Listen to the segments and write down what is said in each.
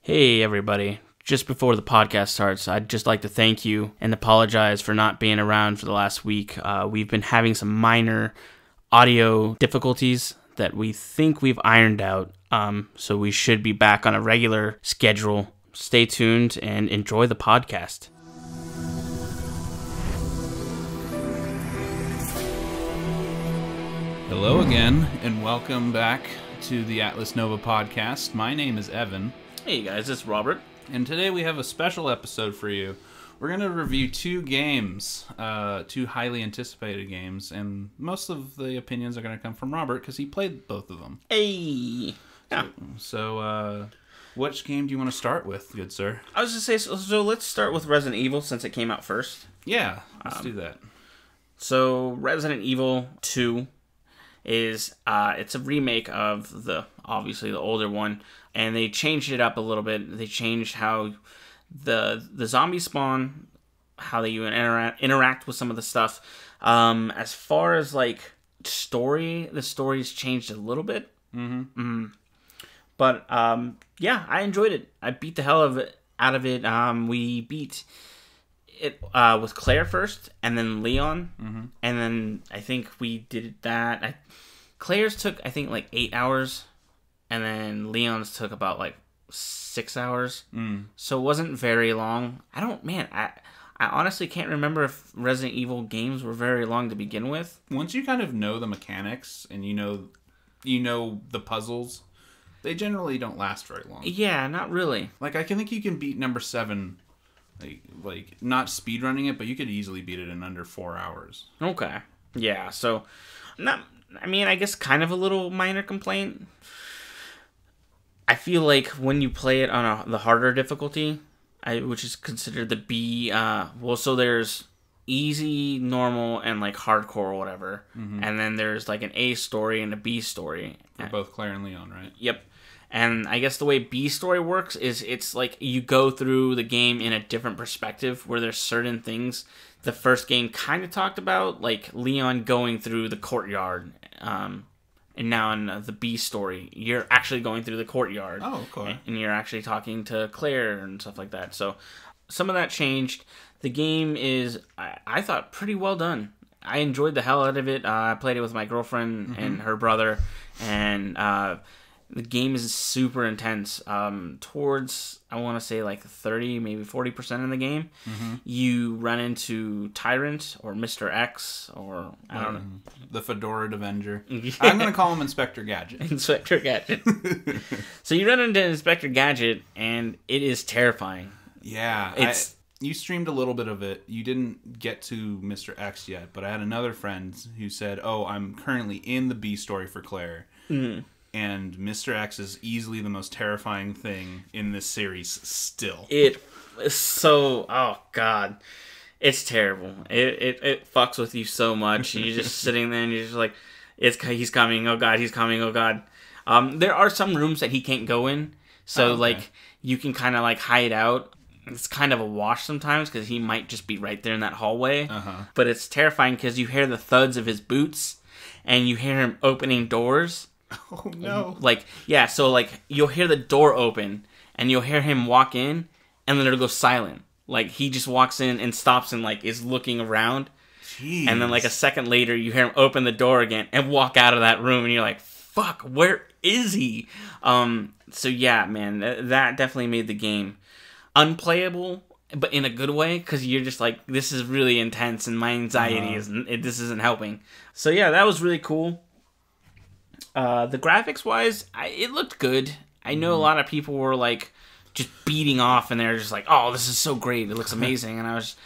Hey everybody, just before the podcast starts, I'd just like to thank you and apologize for not being around for the last week. We've been having some minor audio difficulties that we think we've ironed out, so we should be back on a regular schedule. Stay tuned and enjoy the podcast. Hello again, and welcome back to the Atlas Nova podcast. My name is Evan. Hey guys, it's Robert. And today we have a special episode for you. We're going to review two games, two highly anticipated games, and most of the opinions are going to come from Robert because he played both of them. Hey! Yeah. So, which game do you want to start with, good sir? I was going to say, so let's start with Resident Evil since it came out first. Yeah, let's do that. So, Resident Evil 2 is, it's a remake of obviously the older one, and they changed it up a little bit. They changed how the zombies spawn, how they interact with some of the stuff. As far as like story, the story's changed a little bit. But yeah, I enjoyed it. I beat the hell out of it. We beat it with Claire first, and then Leon, and then I think we did that. Claire's took I think like 8 hours. And then Leon's took about like 6 hours. So it wasn't very long. I honestly can't remember if Resident Evil games were very long to begin with. Once you kind of know the mechanics and you know the puzzles, they generally don't last very long. Yeah, not really. Like, I think you can beat number 7, like not speedrunning it, but you could easily beat it in under 4 hours. Okay. Yeah, so, I guess kind of a little minor complaint. I feel like when you play it on the harder difficulty, which is considered the B, so there's easy, normal, and like hardcore or whatever. And then there's like an A story and a B story. For both Claire and Leon, right? Yep. And I guess the way B story works is it's like you go through the game in a different perspective where there's certain things the first game kind of talked about, like Leon going through the courtyard. And now in the B story, you're actually going through the courtyard. Oh, okay. And you're actually talking to Claire and stuff like that. So some of that changed. The game is, I thought, pretty well done. I enjoyed the hell out of it. I played it with my girlfriend and her brother. And the game is super intense. Towards, I want to say like 30, maybe 40% in the game, you run into Tyrant or Mr. X or I don't know. The Fedora Avenger. I'm going to call him Inspector Gadget. Inspector Gadget. So you run into Inspector Gadget and it is terrifying. Yeah. You streamed a little bit of it. You didn't get to Mr. X yet, but I had another friend who said, I'm currently in the B story for Claire. And Mr. X is easily the most terrifying thing in this series still. It is so... Oh, God. It's terrible. It fucks with you so much. You're just sitting there and you're just like, he's coming. Oh, God, he's coming. Oh, God. There are some rooms that he can't go in. So, like, you can kind of, like, hide out. It's kind of a wash sometimes because he might just be right there in that hallway. But it's terrifying because you hear the thuds of his boots and you hear him opening doors. Oh, no. Like, yeah, so, like, you'll hear the door open, and you'll hear him walk in, and then it'll go silent. Like, he just walks in and stops and, like, is looking around. Jeez. And then, like, a second later, you hear him open the door again and walk out of that room, and you're like, fuck, where is he? So, yeah, man, that definitely made the game unplayable, but in a good way, because you're just like, this is really intense, and my anxiety this isn't helping. So, yeah, that was really cool. The graphics-wise, it looked good. I know a lot of people were, like, just beating off, and they're just like, oh, this is so great. It looks amazing. And I was...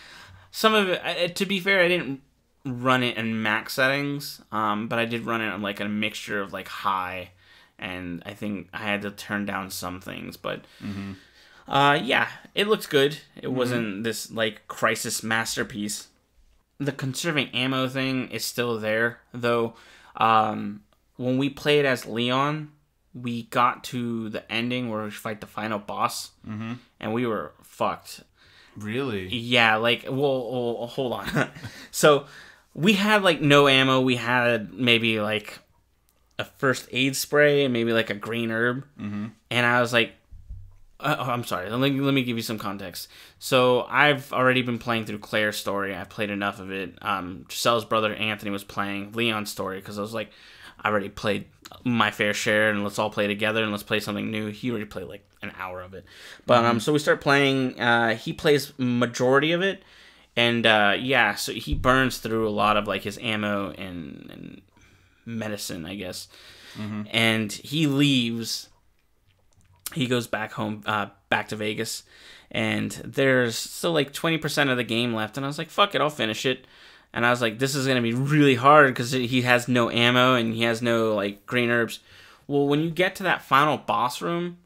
Some of it... To be fair, I didn't run it in max settings, but I did run it on, like, a mixture of, like, high, and I think I had to turn down some things, but... yeah, it looked good. It wasn't this, like, crisis masterpiece. The conserving ammo thing is still there, though... When we played as Leon, we got to the ending where we fight the final boss, and we were fucked. Really? Yeah, like, well hold on. So, we had, like, no ammo. We had maybe, like, a first aid spray and maybe, like, a green herb. And I was like, I'm sorry. Let me give you some context. So I've already been playing through Claire's story. I played enough of it. Giselle's brother Anthony was playing Leon's story because I was like, I already played my fair share, and let's all play together and let's play something new. He already played like an hour of it, but so we start playing. He plays majority of it, and yeah, so he burns through a lot of like his ammo and medicine, I guess, and he leaves. He goes back home, back to Vegas, and there's still like 20% of the game left. And I was like, fuck it, I'll finish it. And I was like, this is going to be really hard because he has no ammo and he has no like green herbs. Well, when you get to that final boss room,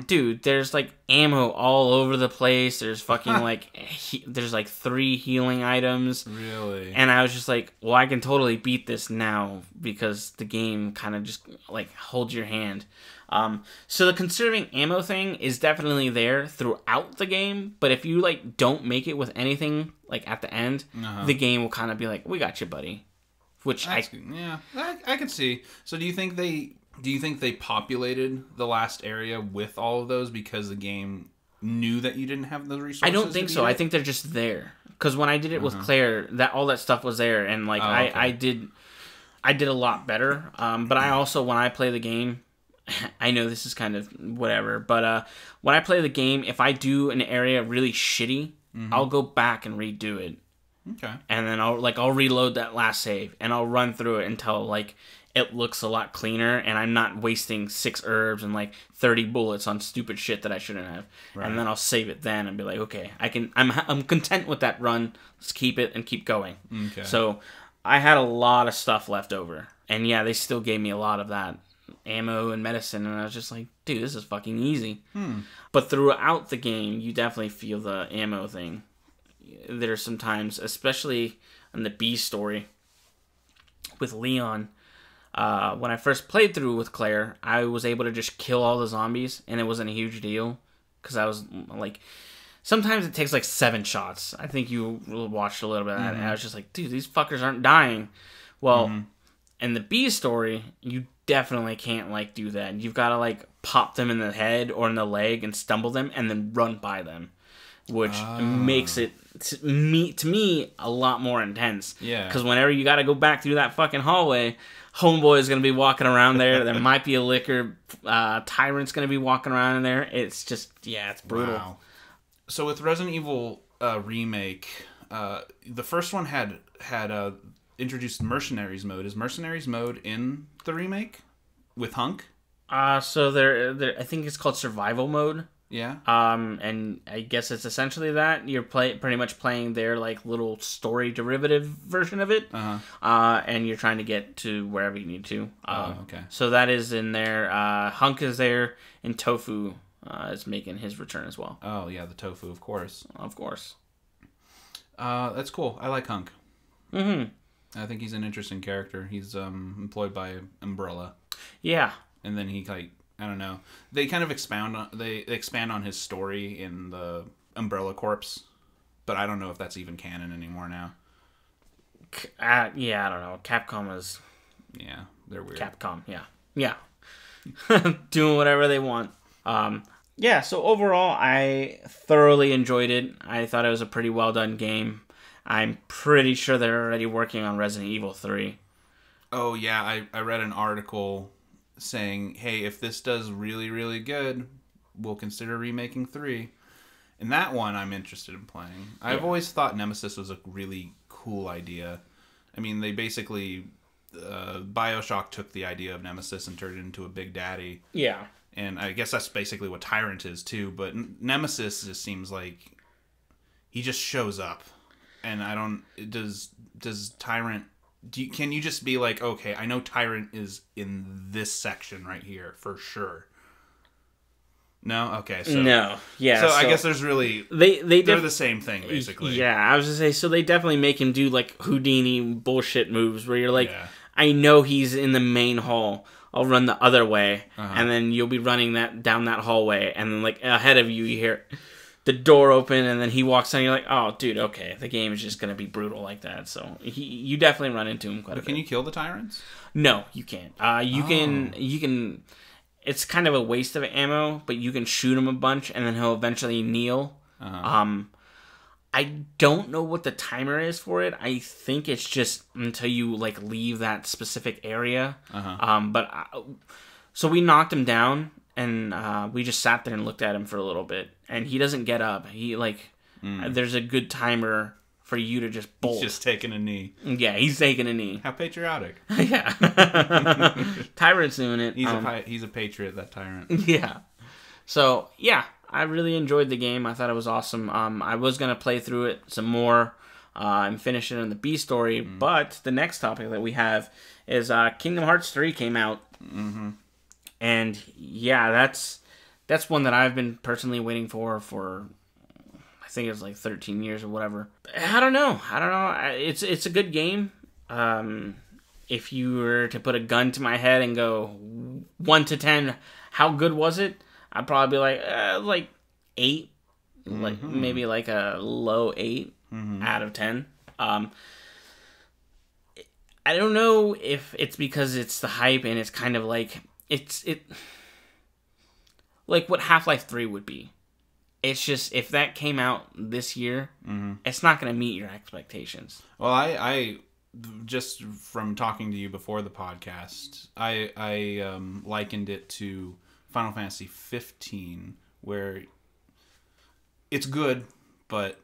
dude, there's like ammo all over the place. There's fucking like, there's like 3 healing items. Really? And I was just like, well, I can totally beat this now because the game kind of just like holds your hand. So the conserving ammo thing is definitely there throughout the game, but if you like don't make it with anything like at the end, the game will kind of be like, "We got you, buddy." Which I could see. So do you think they populated the last area with all of those because the game knew that you didn't have the resources? I don't think so. I think they're just there because when I did it with Claire, all that stuff was there, and like I did a lot better. But I also when I play the game. I know this is kind of whatever, but when I play the game, if I do an area really shitty, I'll go back and redo it. Okay. And then I'll reload that last save and I'll run through it until like it looks a lot cleaner and I'm not wasting 6 herbs and like 30 bullets on stupid shit that I shouldn't have. Right. And then I'll save it then and be like, okay, I'm content with that run. Let's keep it and keep going. Okay. So I had a lot of stuff left over, and yeah, they still gave me a lot of that ammo and medicine, and I was just like, dude, this is fucking easy. But throughout the game, you definitely feel the ammo thing. There's some times, especially in the B story with Leon, when I first played through with Claire, I was able to just kill all the zombies, and it wasn't a huge deal, because I was like, sometimes it takes like 7 shots. I think you watched a little bit of that, and I was just like, dude, these fuckers aren't dying. Well, in the B story, you definitely can't like do that. You've got to like pop them in the head or in the leg and stumble them and then run by them, which makes it to me a lot more intense. Yeah. Because whenever you got to go back through that fucking hallway, homeboy is gonna be walking around there. There might be a liquor tyrant's gonna be walking around in there. It's just it's brutal. Wow. So with Resident Evil remake, the first one had introduced Mercenaries mode. Is Mercenaries mode in the remake with Hunk? So there I think it's called survival mode. Yeah. And I guess it's essentially that you're pretty much playing their like little story derivative version of it. And you're trying to get to wherever you need to. Okay. So that is in there. Hunk is there, and Tofu is making his return as well. Oh yeah, the Tofu, of course. Of course. That's cool. I like Hunk. I think he's an interesting character. He's employed by Umbrella. Yeah. And then he like, I don't know. They kind of expand on his story in the Umbrella Corps, but I don't know if that's even canon anymore now. Yeah, I don't know. Capcom is. Yeah, they're weird. Capcom, yeah. Doing whatever they want. Yeah. So overall, I thoroughly enjoyed it. I thought it was a pretty well done game. I'm pretty sure they're already working on Resident Evil 3. Oh, yeah. I read an article saying, hey, if this does really, really good, we'll consider remaking 3. And that one I'm interested in playing. Yeah. I've always thought Nemesis was a really cool idea. I mean, they basically... BioShock took the idea of Nemesis and turned it into a big daddy. Yeah. And I guess that's basically what Tyrant is, too. But Nemesis just seems like... he just shows up. And I don't... Does Tyrant... can you just be like, okay, I know Tyrant is in this section right here for sure. No? Okay. So, no. Yeah. So I guess there's really... They're the same thing, basically. Yeah, I was going to say, so they definitely make him do like Houdini bullshit moves where you're like, I know he's in the main hall. I'll run the other way. And then you'll be running down that hallway. And then like ahead of you, you hear... the door open, and then he walks in, and you're like, oh, dude, okay, the game is just going to be brutal like that. So you definitely run into him quite a bit. Can you kill the tyrants? No, you can't. You can it's kind of a waste of ammo, but you can shoot him a bunch, and then he'll eventually kneel. I don't know what the timer is for it. I think it's just until you like leave that specific area. So we knocked him down, and we just sat there and looked at him for a little bit, and he doesn't get up. He like there's a good timer for you to just bolt. He's just taking a knee. Yeah, he's taking a knee. How patriotic. Yeah. Tyrant's doing it. He's a patriot, that tyrant. Yeah. So, yeah, I really enjoyed the game. I thought it was awesome. I was going to play through it some more and finish it in the B story, but the next topic that we have is Kingdom Hearts 3 came out. And, yeah, that's one that I've been personally waiting for I think it's like 13 years or whatever. I don't know. It's a good game. If you were to put a gun to my head and go 1 to 10, how good was it? I'd probably be like 8, like maybe like a low 8 out of 10. I don't know if it's because it's the hype and it's kind of like like what Half-Life 3 would be. It's just, if that came out this year, it's not going to meet your expectations. Well, I just from talking to you before the podcast, I likened it to Final Fantasy 15, where it's good, but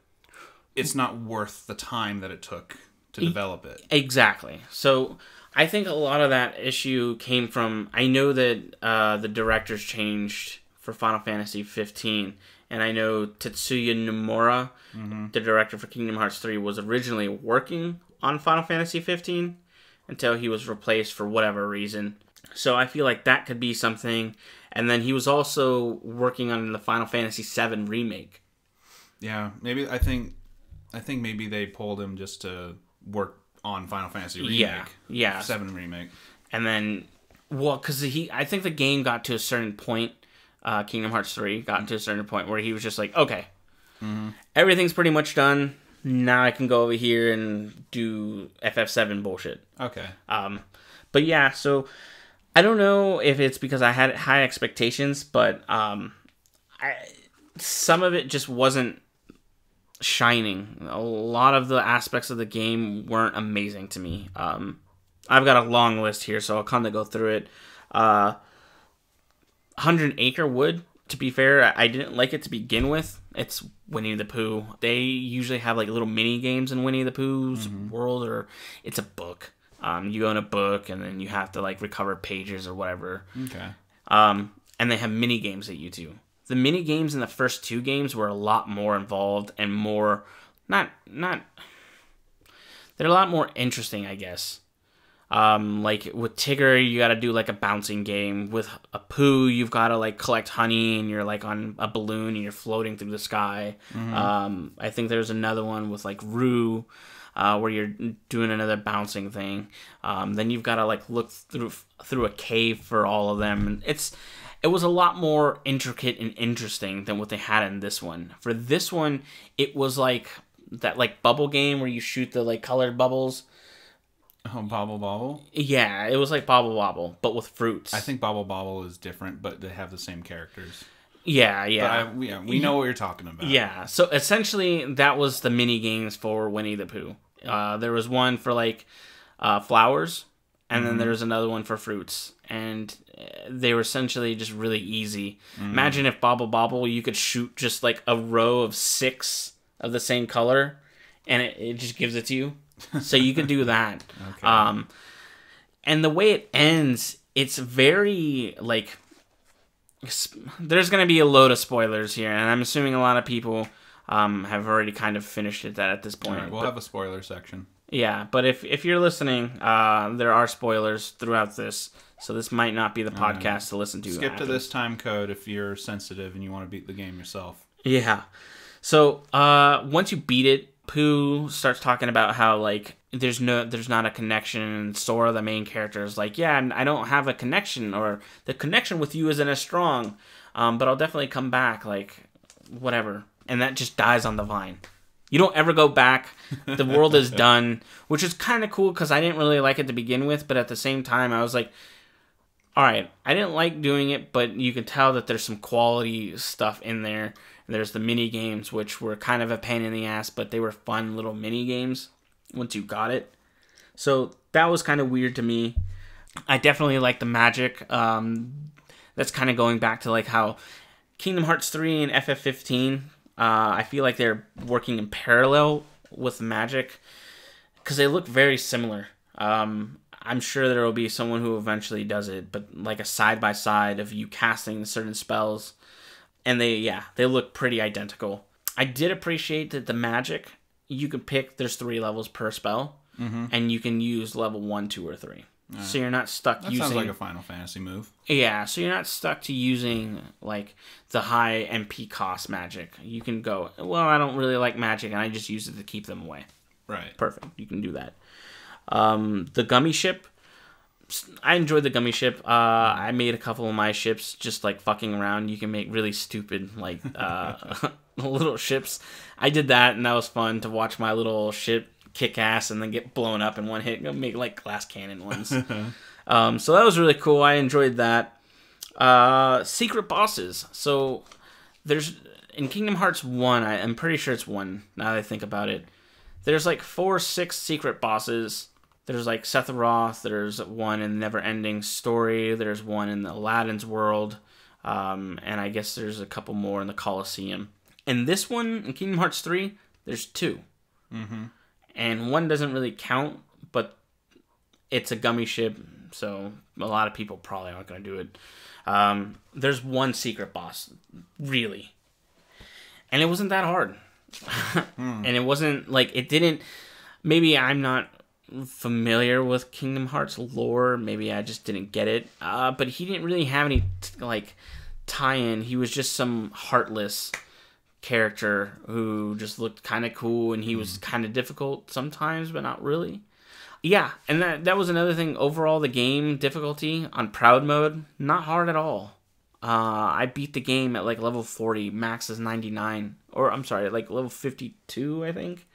it's not worth the time that it took to develop it. Exactly. So I think a lot of that issue came from, I know that the directors changed for Final Fantasy 15. And I know Tetsuya Nomura, the director for Kingdom Hearts 3, was originally working on Final Fantasy 15 until he was replaced for whatever reason. So I feel like that could be something. And then he was also working on the Final Fantasy 7 remake. Yeah, maybe I think maybe they pulled him just to work on Final Fantasy remake. Yeah. 7 remake. And then, well, because I think the game got to a certain point. Kingdom Hearts 3 got to a certain point where he was just like, okay, everything's pretty much done. Now I can go over here and do FF7 bullshit. Okay. But yeah, so I don't know if it's because I had high expectations, but some of it just wasn't shining. A lot of the aspects of the game weren't amazing to me. I've got a long list here, so I'll kind of go through it. 100 Acre Wood, to be fair, I didn't like it to begin with. It's Winnie the Pooh. They usually have like little mini games in Winnie the Pooh's world, or it's a book. You own a book, and then you have to like recover pages or whatever. Okay. And they have mini games that you do. The mini games in the first 2 games were a lot more involved and more they're a lot more interesting, I guess. Like with Tigger, you got to do like a bouncing game. With a Pooh, you've got to like collect honey, and you're like on a balloon and you're floating through the sky. I think there's another one with like Roo, where you're doing another bouncing thing. Then you've got to like look through a cave for all of them. It was a lot more intricate and interesting than what they had in this one. For this one, it was like that like bubble game where you shoot the like colored bubbles. Oh, Bobble Bobble? Yeah, it was like Bobble Bobble, but with fruits. I think Bobble Bobble is different, but they have the same characters. Yeah. But we know what you're talking about. Yeah, so essentially that was the mini games for Winnie the Pooh. There was one for like flowers, and then there was another one for fruits, and they were essentially just really easy. Imagine if Bobble Bobble, you could shoot just like a row of 6 of the same color, and it just gives it to you. So you could do that. Okay. And the way it ends, it's very, like, there's going to be a load of spoilers here, and I'm assuming a lot of people have already kind of finished it at this point. All right, we'll have a spoiler section. Yeah, but if you're listening, there are spoilers throughout this, so this might not be the podcast to listen to. Skip to this time code if you're sensitive and you want to beat the game yourself. Yeah. So once you beat it, Pooh starts talking about how like there's not a connection, and Sora, the main character, is like, yeah, I don't have a connection, or the connection with you isn't as strong, but I'll definitely come back, like whatever, and that just dies on the vine. You don't ever go back. The world is done, which is kind of cool because I didn't really like it to begin with, but at the same time I was like, alright, I didn't like doing it, but you can tell that there's some quality stuff in there. And there's the mini games, which were kind of a pain in the ass, but they were fun little mini games once you got it. So that was kind of weird to me. I definitely like the magic. That's kind of going back to like how Kingdom Hearts 3 and FF15, I feel like they're working in parallel with magic because they look very similar. I'm sure there will be someone who eventually does it, but like a side-by-side of you casting certain spells. And they look pretty identical. I did appreciate that the magic, you can pick, there's 3 levels per spell, and you can use level 1, 2, or 3. Right. So you're not stuck using... That sounds like a Final Fantasy move. Yeah, so you're not stuck to using, like, the high MP cost magic. You can go, well, I don't really like magic, and I just use it to keep them away. Right. Perfect. You can do that. The gummy ship... I enjoyed the gummy ship. I made a couple of my ships just like fucking around. You can make really stupid like little ships. I did that, and that was fun to watch my little ship kick ass and then get blown up in one hit and make like glass cannon ones. So that was really cool. I enjoyed that. Secret bosses. So there's in Kingdom Hearts 1, I'm pretty sure it's 1 now that I think about it. There's like 4 or 6 secret bosses. There's like Sephiroth, there's one in Never Ending Story, there's one in Aladdin's world, and I guess there's a couple more in the Colosseum. And this one, in Kingdom Hearts 3, there's 2. And one doesn't really count, but it's a gummy ship, so a lot of people probably aren't going to do it. There's one secret boss, really. And it wasn't that hard. And it wasn't, like, it didn't, maybe I'm not familiar with Kingdom Hearts lore, maybe I just didn't get it, but he didn't really have any like tie-in. He was just some heartless character who just looked kind of cool, and he was kind of difficult sometimes, but not really. Yeah, and that was another thing. Overall, the game difficulty on Proud Mode, not hard at all. I beat the game at like level 40, max is 99, or I'm sorry, like level 52, I think.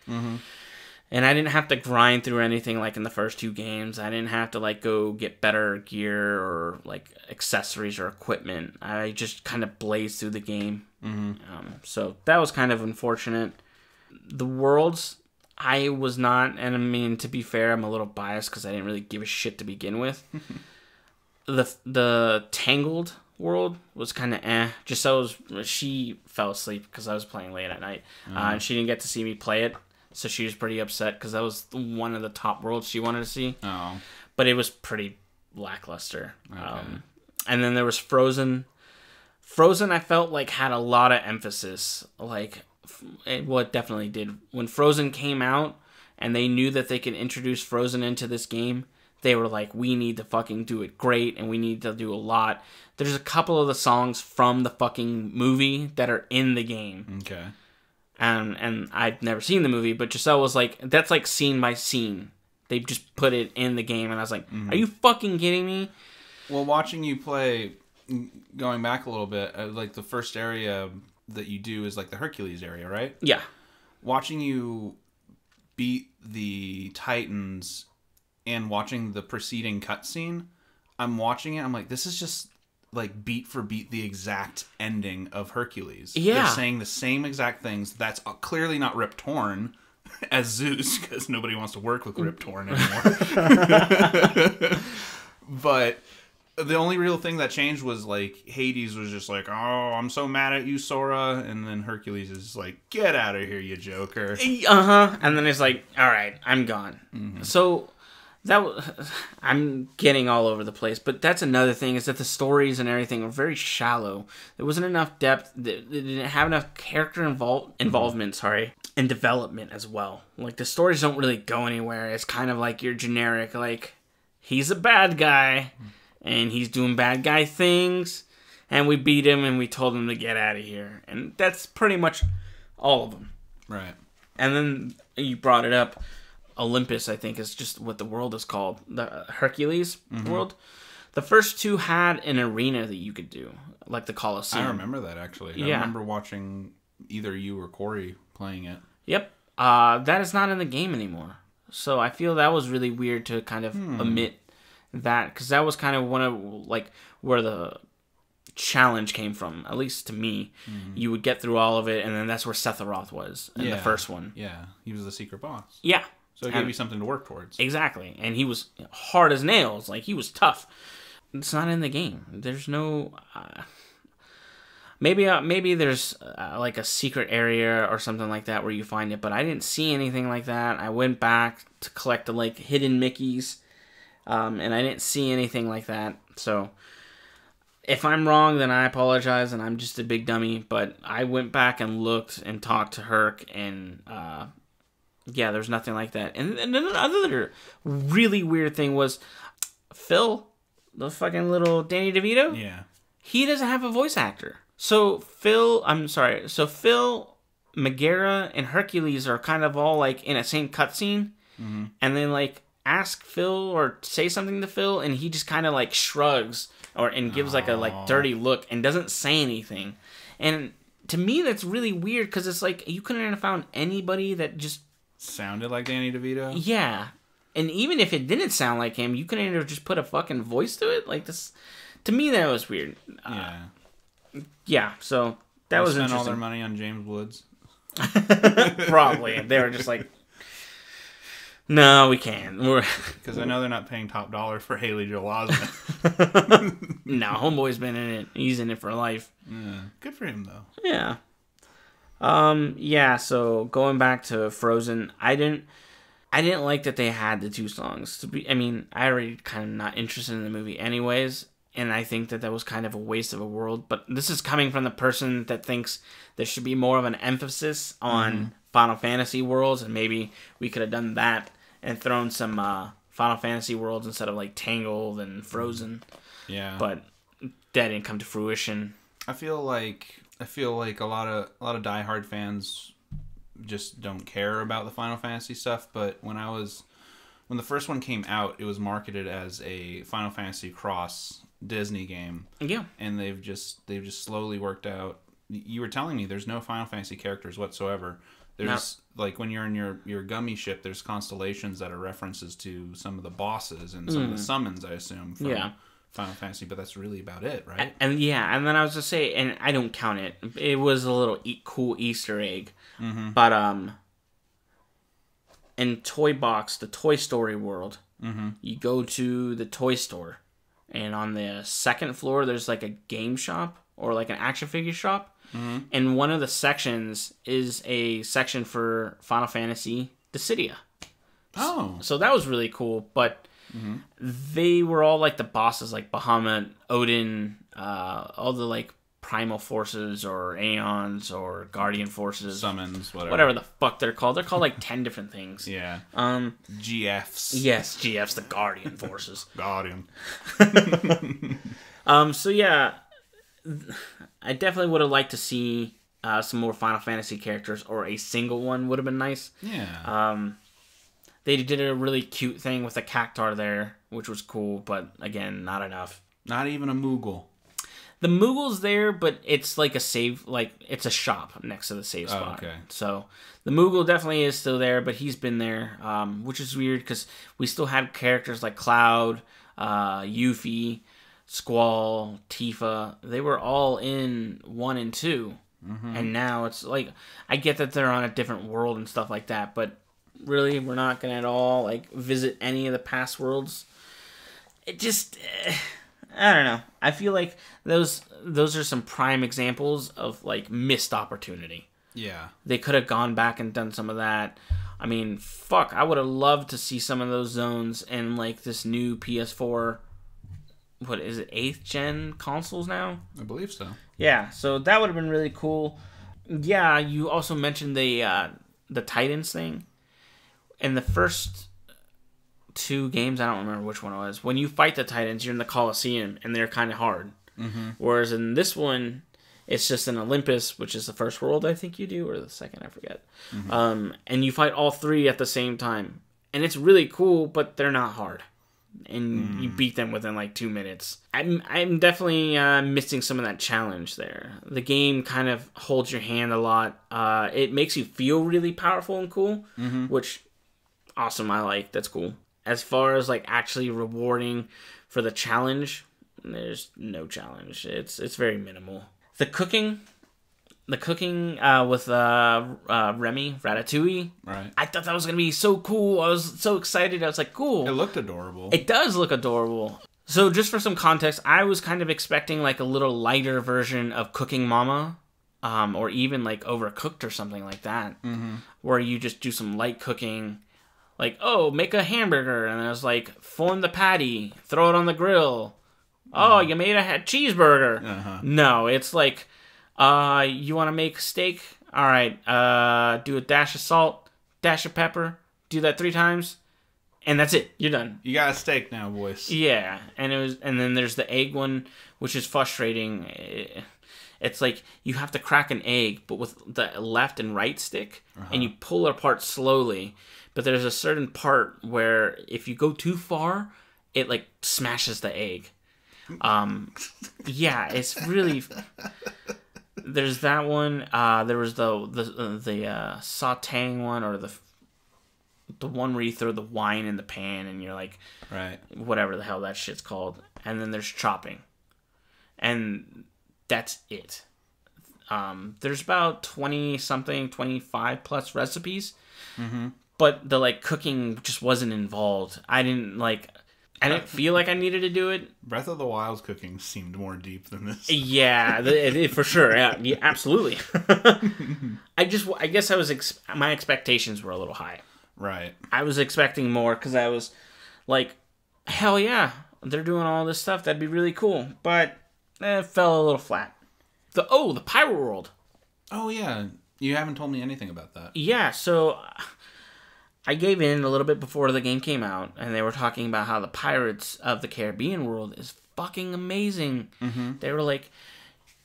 And I didn't have to grind through anything like in the first 2 games. I didn't have to like go get better gear or like accessories or equipment. I just kind of blazed through the game. So that was kind of unfortunate. The worlds, I was not, and I mean, to be fair, I'm a little biased because I didn't really give a shit to begin with. The Tangled world was kind of just so she fell asleep because I was playing late at night. And she didn't get to see me play it. So she was pretty upset because that was one of the top worlds she wanted to see. Oh. But it was pretty lackluster. Okay. And then there was Frozen. Frozen, I felt like had a lot of emphasis. Like, it definitely did. When Frozen came out and they knew that they could introduce Frozen into this game, they were like, we need to fucking do it great and we need to do a lot. There's a couple of the songs from the fucking movie that are in the game. Okay. And I'd never seen the movie, but Giselle was like, that's like scene by scene. They just put it in the game, and I was like, are you fucking kidding me? Well, watching you play, going back a little bit, like the first area that you do is like the Hercules area, right? Yeah. Watching you beat the Titans and watching the preceding cutscene, I'm watching it, I'm like, this is just like beat for beat the exact ending of Hercules. Yeah. They're saying the same exact things. That's clearly not Rip Torn as Zeus, because nobody wants to work with Rip Torn anymore. But the only real thing that changed was like Hades was just like, oh, I'm so mad at you, Sora. And then Hercules is like, get out of here, you joker. And then it's like, all right, I'm gone. So I'm getting all over the place, but that's another thing, is that the stories and everything are very shallow. There wasn't enough depth. They didn't have enough character involvement, and development as well. Like, the stories don't really go anywhere. It's kind of like your generic, like, he's a bad guy, and he's doing bad guy things, and we beat him, and we told him to get out of here. And that's pretty much all of them. Right. And then you brought it up. Olympus, I think, is just what the world is called. The Hercules world. The first 2 had an arena that you could do, like the Colosseum. I remember that, actually. I remember watching either you or Corey playing it. Yep. That is not in the game anymore. So I feel that was really weird to kind of omit that, because that was kind of one of like where the challenge came from, at least to me. You would get through all of it, and then that's where Sephiroth was in the first one. Yeah, he was the secret boss. Yeah. So it gave you something to work towards. Exactly. And he was hard as nails. Like, he was tough. It's not in the game. There's no... maybe there's like a secret area or something like that where you find it, but I didn't see anything like that. I went back to collect the like hidden Mickeys, and I didn't see anything like that. So if I'm wrong, then I apologize, and I'm just a big dummy. But I went back and looked and talked to Herc, and yeah, there's nothing like that. And another really weird thing was Phil, the fucking little Danny DeVito. Yeah, he doesn't have a voice actor. So Phil, Megara, and Hercules are kind of all like in a same cutscene, and then like ask Phil or say something to Phil, and he just kind of like shrugs and gives like a like dirty look and doesn't say anything. And to me, that's really weird, because it's like you couldn't have found anybody that just sounded like Danny DeVito. Yeah, and even if it didn't sound like him, you couldn't have just put a fucking voice to it. Like this, to me, that was weird. Yeah. Yeah, so that was spent interesting. all their money on James Woods. Probably. They were just like, no, we can't. Because I know they're not paying top dollar for Haley Joel Osment. No, Homeboy's been in it. He's in it for life. Yeah. Good for him, though. Yeah. Yeah, so going back to Frozen, I didn't like that they had the two songs. I already kind of not interested in the movie anyways. And I think that was kind of a waste of a world. But this is coming from the person that thinks there should be more of an emphasis on Final Fantasy worlds. And maybe we could have done that and thrown some Final Fantasy worlds instead of like Tangled and Frozen. Yeah. But that didn't come to fruition. I feel like a lot of diehard fans just don't care about the Final Fantasy stuff. But when the first one came out, it was marketed as a Final Fantasy cross Disney game. Yeah. And they've just slowly worked out. You were telling me there's no Final Fantasy characters whatsoever. There's like when you're in your gummy ship, there's constellations that are references to some of the bosses and some of the summons, I assume, from Final Fantasy, but that's really about it, right? And then I was to say, and I don't count it. It was a little cool Easter egg. But in Toy Box, the Toy Story world, you go to the toy store. And on the second floor, there's like a game shop or like an action figure shop. And one of the sections is a section for Final Fantasy Dissidia. Oh. So that was really cool. But they were all like the bosses, like Bahamut, Odin, all the like primal forces or Aeons or Guardian forces. Summons, whatever the fuck they're called. They're called like 10 different things. Yeah. GFs. Yes, GFs, the Guardian forces. Guardian. So yeah, I definitely would have liked to see some more Final Fantasy characters, or a single one would have been nice. Yeah. They did a really cute thing with a cactar there, which was cool, but again, not enough. Not even a Moogle. The Moogle's there, but it's like it's a shop next to the save spot. Oh, okay. So the Moogle definitely is still there, but he's been there, which is weird because we still had characters like Cloud, Yuffie, Squall, Tifa. They were all in 1 and 2, and now it's like, I get that they're on a different world and stuff like that, but really, we're not gonna at all like visit any of the past worlds. It just. I don't know. I feel like those are some prime examples of like missed opportunity. Yeah. They could have gone back and done some of that. I mean, fuck, I would have loved to see some of those zones in like this new PS4, what is it, 8th gen consoles now? I believe so. Yeah, so that would have been really cool. Yeah, you also mentioned the Titans thing. In the first 2 games, I don't remember which one it was. When you fight the Titans, you're in the Colosseum, and they're kind of hard. Whereas in this one, it's just in Olympus, which is the first world I think you do, or the second, I forget. And you fight all 3 at the same time. And it's really cool, but they're not hard. And you beat them within like 2 minutes. I'm definitely missing some of that challenge there. The game kind of holds your hand a lot. It makes you feel really powerful and cool, which, awesome, I like. That's cool. as far as like actually rewarding for the challenge, there's no challenge. It's very minimal. The cooking with Remy Ratatouille. Right. I thought that was gonna be so cool. I was so excited. I was like, cool. It looked adorable. It does look adorable. So just for some context, I was kind of expecting like a little lighter version of Cooking Mama, or even like Overcooked or something like that, where you just do some light cooking, like, oh, make a hamburger, and I was like, form the patty, throw it on the grill. Oh, you made a cheeseburger. No, it's like, you want to make steak? All right, do a dash of salt, dash of pepper, do that 3 times. And that's it. You're done. You got a steak now, boys. Yeah, and then there's the egg one, which is frustrating. It's like you have to crack an egg, but with the left and right stick, and you pull it apart slowly. But there's a certain part where if you go too far, it like smashes the egg. Yeah, it's really. There's that one. There was the sautéing one, or the one where you throw the wine in the pan and you're like, right, whatever the hell that shit's called. And then there's chopping, and that's it. There's about 25 plus recipes, but the like cooking just wasn't involved. I didn't feel like I needed to do it. Breath of the Wild's cooking seemed more deep than this. Yeah, for sure. Yeah, absolutely. I guess my expectations were a little high. Right. I was expecting more because I was like, hell yeah, they're doing all this stuff. That'd be really cool. But it fell a little flat. The Pirate World. Oh, yeah. You haven't told me anything about that. Yeah, so I gave in a little bit before the game came out, and they were talking about how the Pirates of the Caribbean world is fucking amazing. They were like,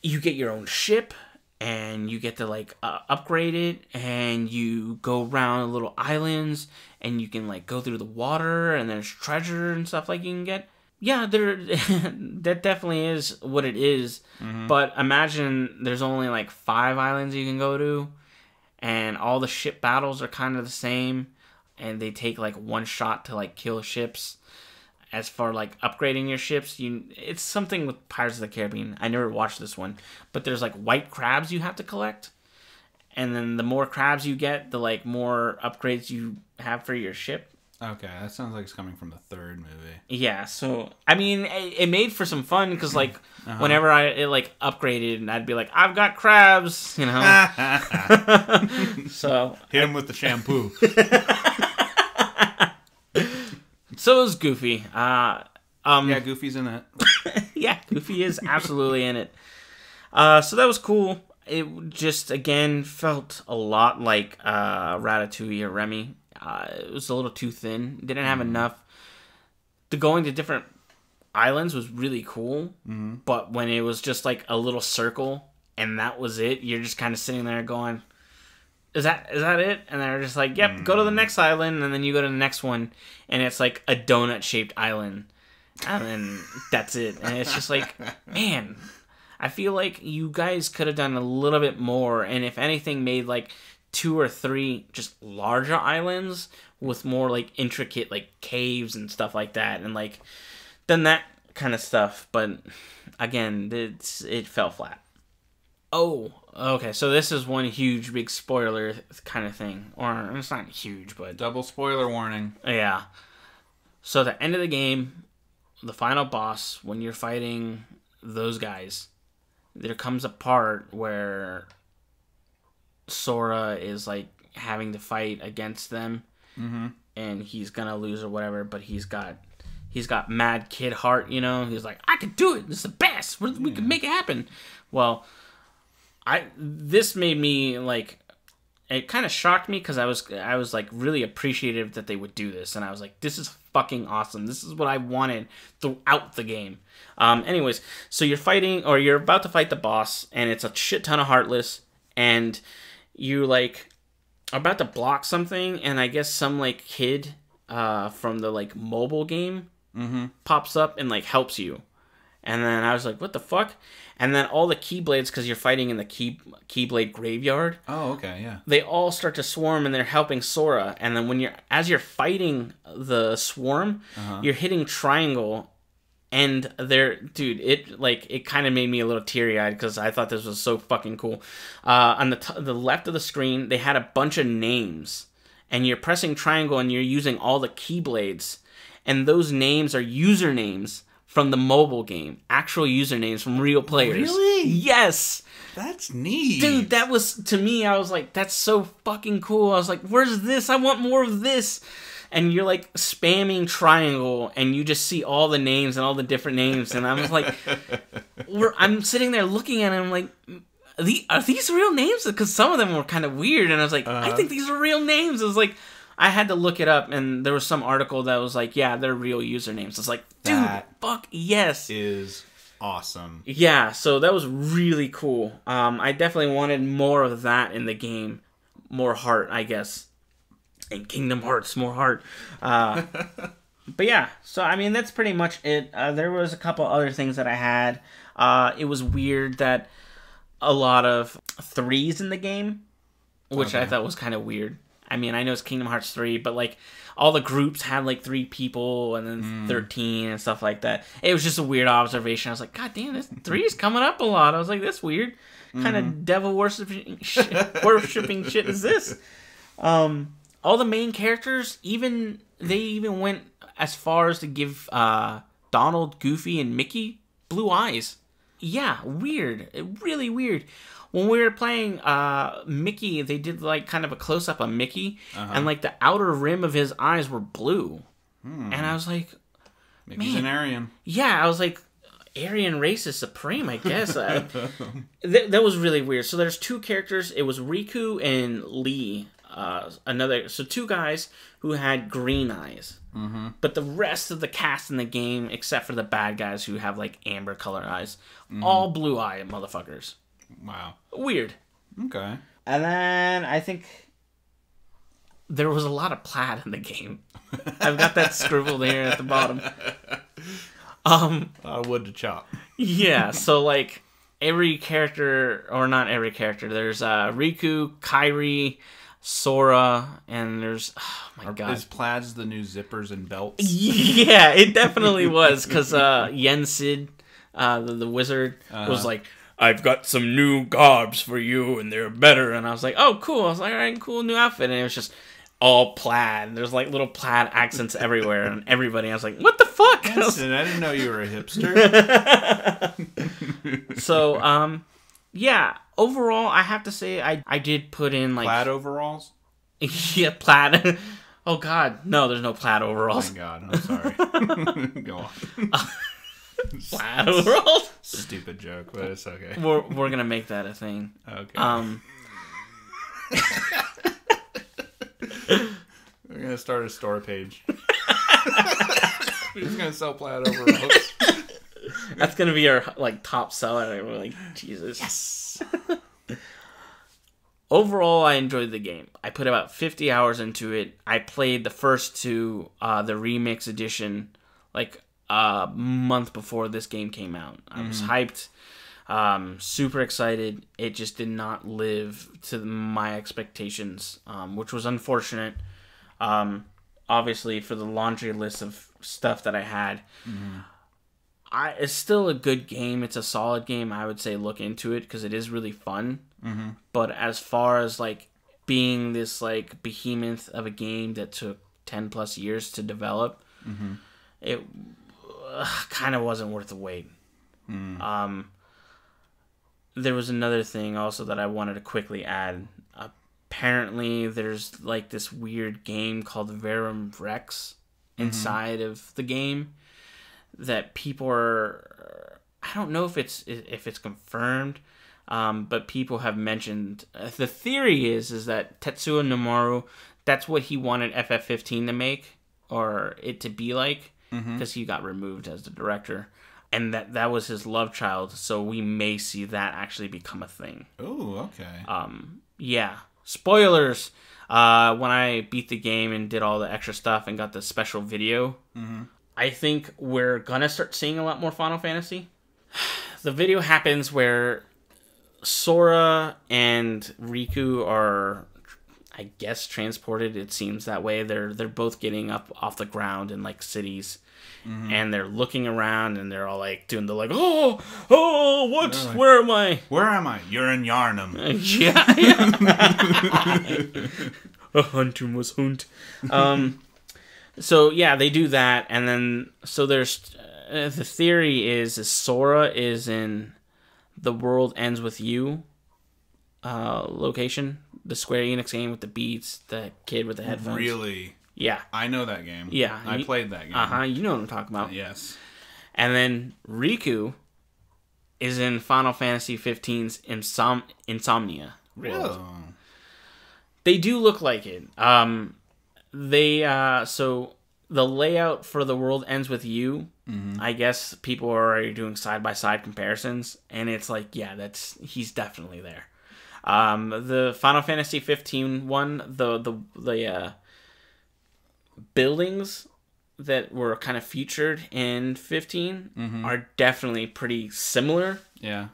you get your own ship, and you get to like upgrade it, and you go around little islands, and you can like go through the water, and there's treasure and stuff like you can get. Yeah, that definitely is what it is. But imagine there's only like 5 islands you can go to, and all the ship battles are kind of the same, and they take like 1 shot to like kill ships. As for like upgrading your ships, it's something with Pirates of the Caribbean. I never watched this one, but there's like white crabs you have to collect, and then the more crabs you get, the like more upgrades you have for your ship. Okay, that sounds like it's coming from the 3rd movie. Yeah, so I mean, it made for some fun because like whenever it like upgraded, and I'd be like, I've got crabs, you know. So hit him with the shampoo. So is Goofy. Yeah, Goofy's in it. Yeah, Goofy is absolutely in it. So that was cool. It just, again, felt a lot like Ratatouille or Remy. It was a little too thin. Didn't have enough. Going to different islands was really cool. But when it was just like a little circle and that was it, you're just kind of sitting there going, Is that it? And they're just like, yep, go to the next island, and then you go to the next one, and it's like a donut-shaped island. And then that's it. And it's just like, man, I feel like you guys could have done a little bit more, and if anything, made like 2 or 3 just larger islands with more like intricate like caves and stuff like that, and like done that kind of stuff. But again, it fell flat. Oh, okay, so this is one huge, big spoiler kind of thing. Or, it's not huge, but... Double spoiler warning. Yeah. So, at the end of the game, the final boss, when you're fighting those guys, there comes a part where Sora is, like, having to fight against them, and he's gonna lose or whatever, but he's got mad kid heart, you know? He's like, I can do it! This is the best! We can make it happen! Well... This made me like, it kind of shocked me because I was like really appreciative that they would do this, and I was like, this is fucking awesome. This is what I wanted throughout the game. Anyways, so you're about to fight the boss, and it's a shit ton of Heartless, and you like are about to block something, and I guess some like kid from the like mobile game pops up and like helps you. And then I was like, what the fuck? And then all the Keyblades, because you're fighting in the Keyblade graveyard. Oh, okay, yeah. They all start to swarm, and they're helping Sora. And then as you're fighting the swarm, you're hitting triangle, and it kind of made me a little teary-eyed because I thought this was so fucking cool. On the left of the screen, they had a bunch of names, and you're pressing triangle, and you're using all the Keyblades, and those names are usernames from the mobile game. Actual usernames from real players. Really? Yes! That's neat. Dude, that was, to me, I was like, that's so fucking cool. I was like, where's this? I want more of this. And you're like spamming triangle, and you just see all the names and all the different names. And I was like, I'm sitting there looking at it, and I'm like, are these real names? Because some of them were kind of weird. And I was like, I think these are real names. I was like, I had to look it up, and there was some article that was like, yeah, they're real usernames. It's like, dude, fuck yes. Is awesome. Yeah, so that was really cool. I definitely wanted more of that in the game. More heart, I guess. In Kingdom Hearts, more heart. But yeah, so I mean, that's pretty much it. There was a couple other things that I had. It was weird that a lot of 3s in the game, which I thought was kind of weird. I mean, I know it's Kingdom Hearts 3, but like all the groups had like 3 people and then 13 and stuff like that. It was just a weird observation. I was like, God damn, this 3 is coming up a lot. I was like, that's weird. Kind of devil worshipping shit is this? All the main characters, they even went as far as to give Donald, Goofy, and Mickey blue eyes. Yeah, weird. Really weird. When we were playing Mickey, they did like kind of a close-up on Mickey, and like the outer rim of his eyes were blue. And I was like, Mickey's an Aryan. Yeah, I was like, Aryan race is supreme, I guess. That was really weird. So there's 2 characters. It was Riku and Lee. 2 guys who had green eyes. But the rest of the cast in the game, except for the bad guys who have like amber color eyes, all blue eye motherfuckers. Wow. Weird. Okay. And then I think there was a lot of plaid in the game. I've got that scribbled here at the bottom. A lot of wood to chop. Yeah, so like every character, or not every character, there's Riku, Kairi, Sora, and there's, oh my god. Is plaids the new zippers and belts? Yeah, it definitely was, because Yensid, the wizard, was like, I've got some new garbs for you, and they're better. And I was like, oh, cool. I was like, all right, cool, new outfit. And it was just all plaid. There's like little plaid accents everywhere, and everybody. I was like, what the fuck? Yes, I didn't know you were a hipster. So, yeah, overall, I have to say I did put in like... Plaid overalls? Yeah, plaid. Oh, God. No, there's no plaid overalls. Oh, my God. I'm sorry. Go on. Plaid overalls? Stupid joke, but it's okay. We're gonna make that a thing. Okay. We're gonna start a store page. We're just gonna sell plaid overalls. That's gonna be our like top seller. We're like, Jesus. Yes. Overall, I enjoyed the game. I put about 50 hours into it. I played the first 2, the remix edition, like a month before this game came out. I was hyped, super excited. It just did not live to my expectations, which was unfortunate. Obviously, for the laundry list of stuff that I had, it's still a good game. It's a solid game. I would say look into it because it is really fun. But as far as like being this like behemoth of a game that took 10 plus years to develop, it kind of wasn't worth the wait. There was another thing also that I wanted to quickly add. Apparently, there's like this weird game called Verum Rex inside of the game that people are... I don't know if it's confirmed, but people have mentioned... the theory is that Tetsuya Nomura, that's what he wanted FF15 to make, or it to be like, because he got removed as the director. And that was his love child, so we may see that actually become a thing. Oh, okay. Yeah. Spoilers! When I beat the game and did all the extra stuff and got the special video, I think we're gonna start seeing a lot more Final Fantasy. the video happens where Sora and Riku are, I guess, transported. It seems that way. They're both getting up off the ground in like cities, and they're looking around, and they're all like doing the like, oh, what? Like, where am I? Where am I? You're in Yarnum. Yeah. A hunter must hunt. So yeah, they do that, and then so there's the theory is Sora is in The World Ends With You location, the Square Enix game with the beats, the kid with the headphones. Really? Yeah. I know that game. Yeah. I played that game. You know what I'm talking about. Yes. And then Riku is in Final Fantasy 15's Insomnia world. Really? They do look like it. So the layout for The World Ends With You, I guess people are already doing side-by-side comparisons, and it's like, yeah, he's definitely there. The Final Fantasy 15 one, the buildings that were kind of featured in 15 are definitely pretty similar. Yeah.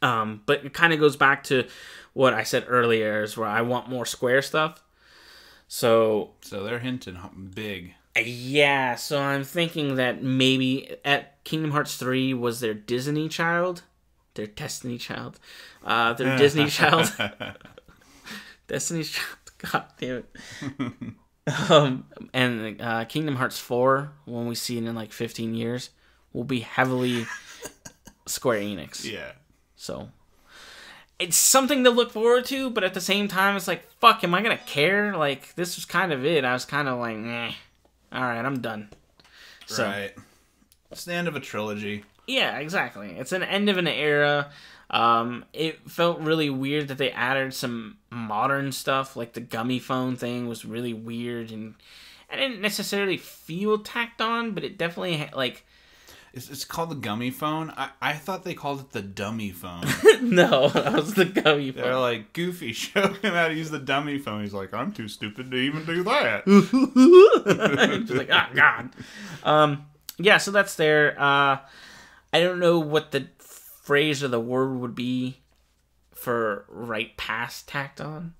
But it kind of goes back to what I said earlier, is where I want more Square stuff. So they're hinting big. Yeah, so I'm thinking that maybe at Kingdom Hearts 3 was their Disney child. Their Destiny child. Their Disney child. Destiny's child. God damn it. And Kingdom Hearts 4, when we see it in like 15 years, will be heavily Square Enix. Yeah. So it's something to look forward to, but at the same time, it's like, fuck, am I going to care? Like, this was kind of it. I was kind of like, eh. All right, I'm done. So, right. It's the end of a trilogy. Yeah, exactly. It's an end of an era. It felt really weird that they added some modern stuff, like the gummy phone thing was really weird, and I didn't necessarily feel tacked on, but it definitely like. It's called the gummy phone. I thought they called it the dummy phone. No, that was the gummy phone. They're like, Goofy showed him how to use the dummy phone. He's like, I'm too stupid to even do that. Just like, oh god. Yeah, so that's there. I don't know what the phrase or the word would be for right past tacked on,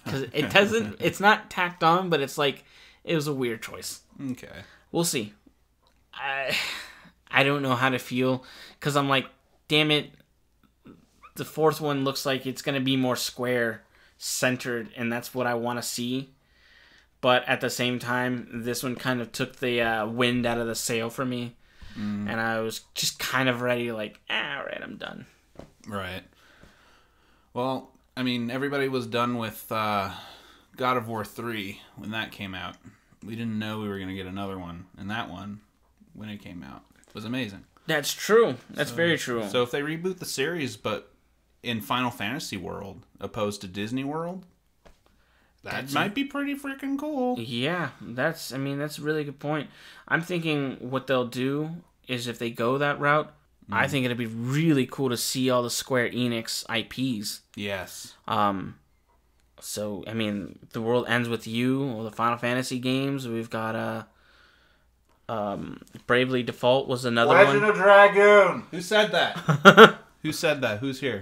because it doesn't. It's not tacked on, but it's like it was a weird choice. Okay, we'll see. I don't know how to feel, because I'm like, damn it, the fourth one looks like it's going to be more Square centered, and that's what I want to see. But at the same time, this one kind of took the wind out of the sail for me. And I was just kind of ready, like, all right, I'm done. Right. Well, I mean, everybody was done with God of War 3 when that came out. We didn't know we were going to get another one. And that one, when it came out, was amazing. That's true. That's very true. So if they reboot the series, but in Final Fantasy World, opposed to Disney World, that might be pretty freaking cool. Yeah, that's a really good point. I'm thinking what they'll do is, if they go that route, I think it'd be really cool to see all the Square Enix IPs. Yes. So, I mean, The World Ends With You, or the Final Fantasy games. We've got Bravely Default was another Legend one. of Dragoon! Who said that? Who said that? Who's here?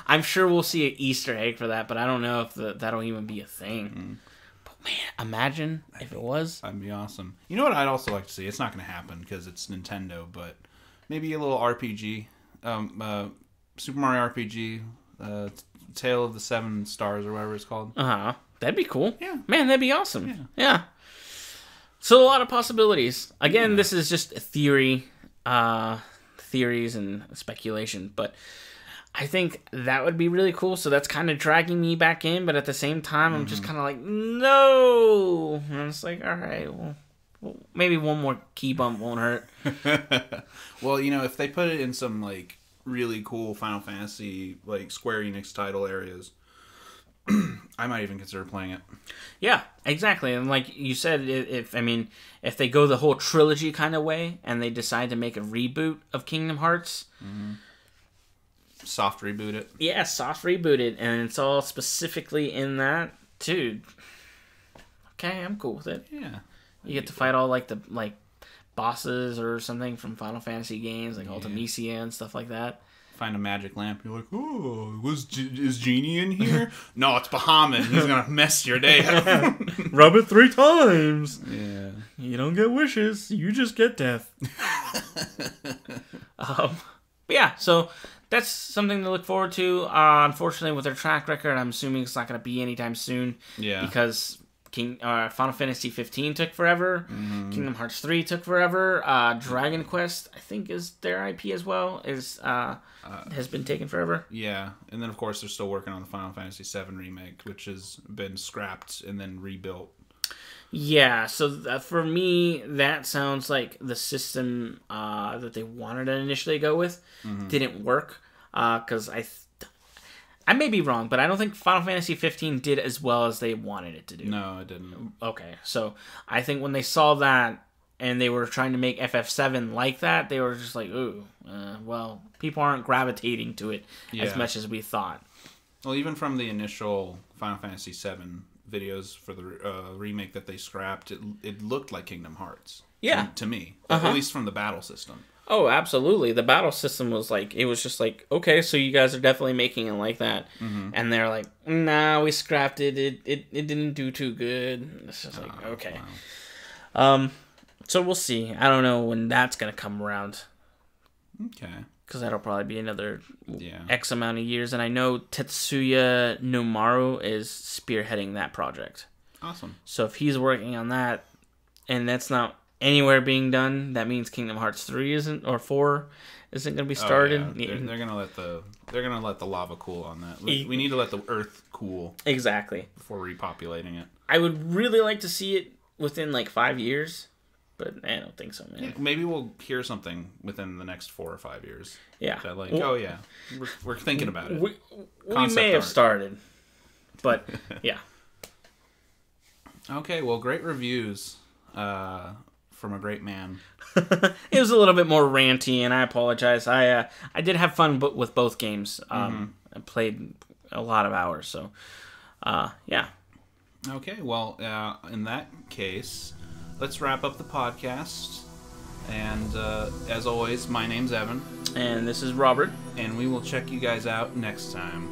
I'm sure we'll see an Easter egg for that, but I don't know if that'll even be a thing. But man, imagine if it was. That'd be awesome. You know what I'd also like to see? It's not going to happen because it's Nintendo, but maybe a little RPG. Super Mario RPG, Tale of the Seven Stars, or whatever it's called. That'd be cool. Yeah. Man, that'd be awesome. Yeah. So a lot of possibilities. Again, this is just a theory. Theories and speculation, but I think that would be really cool. So that's kind of dragging me back in, but at the same time, I'm just kind of like, no. And I'm just like, all right, well, maybe one more key bump won't hurt. Well, you know, if they put it in some like really cool Final Fantasy like Square Enix title areas, I might even consider playing it. Yeah, exactly. And like you said, if they go the whole trilogy kind of way and they decide to make a reboot of Kingdom Hearts, soft reboot it. Yeah, soft reboot it, and it's all specifically in that, dude. Okay, I'm cool with it. Yeah, you get to fight all like the bosses or something from Final Fantasy games, like Ultimecia and stuff like that. Find a magic lamp. You're like, oh, is Genie in here? No, it's Bahamut. He's gonna mess your day up. Rub it 3 times. Yeah. You don't get wishes. You just get death. But yeah, so that's something to look forward to. Unfortunately, with their track record, I'm assuming it's not going to be anytime soon. Yeah. Because Final Fantasy 15 took forever. Mm-hmm. Kingdom Hearts 3 took forever. Dragon Quest, I think, is their IP as well. Has been taken forever. Yeah, and then of course they're still working on the Final Fantasy VII remake, which has been scrapped and then rebuilt. Yeah, so for me, that sounds like the system that they wanted to initially go with didn't work. Because I may be wrong, but I don't think Final Fantasy 15 did as well as they wanted it to do. No, it didn't. Okay, so I think when they saw that and they were trying to make FF7 like that, they were just like, ooh, well, people aren't gravitating to it as much as we thought. Well, even from the initial Final Fantasy VII videos for the remake that they scrapped, it looked like Kingdom Hearts. Yeah. To me. At least from the battle system. Oh, absolutely. The battle system was like, it was just like, okay, so you guys are definitely making it like that. Mm-hmm. And they're like, nah, we scrapped it. It didn't do too good. It's just like, okay. Wow. So we'll see. I don't know when that's going to come around. Okay. Because that'll probably be another X amount of years. And I know Tetsuya Nomura is spearheading that project. Awesome. So if he's working on that, and that's not anywhere being done, that means Kingdom Hearts 3 isn't, or 4 isn't going to be started. Oh, yeah. They're gonna let the lava cool on that. We need to let the earth cool. Exactly. Before repopulating it. I would really like to see it within like 5 years. But I don't think so, man. Yeah, maybe we'll hear something within the next 4 or 5 years. Yeah. That we're thinking about it. We may have started. But, yeah. Okay, well, great reviews from a great man. It was a little bit more ranty, and I apologize. I did have fun with both games. I played a lot of hours, so, yeah. Okay, well, in that case, let's wrap up the podcast. And as always, my name's Evan. And this is Robert. And we will check you guys out next time.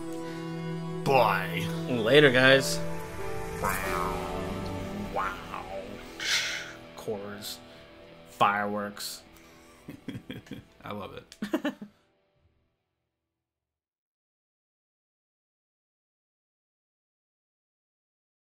Bye. Later, guys. Wow. Chords. Fireworks. I love it.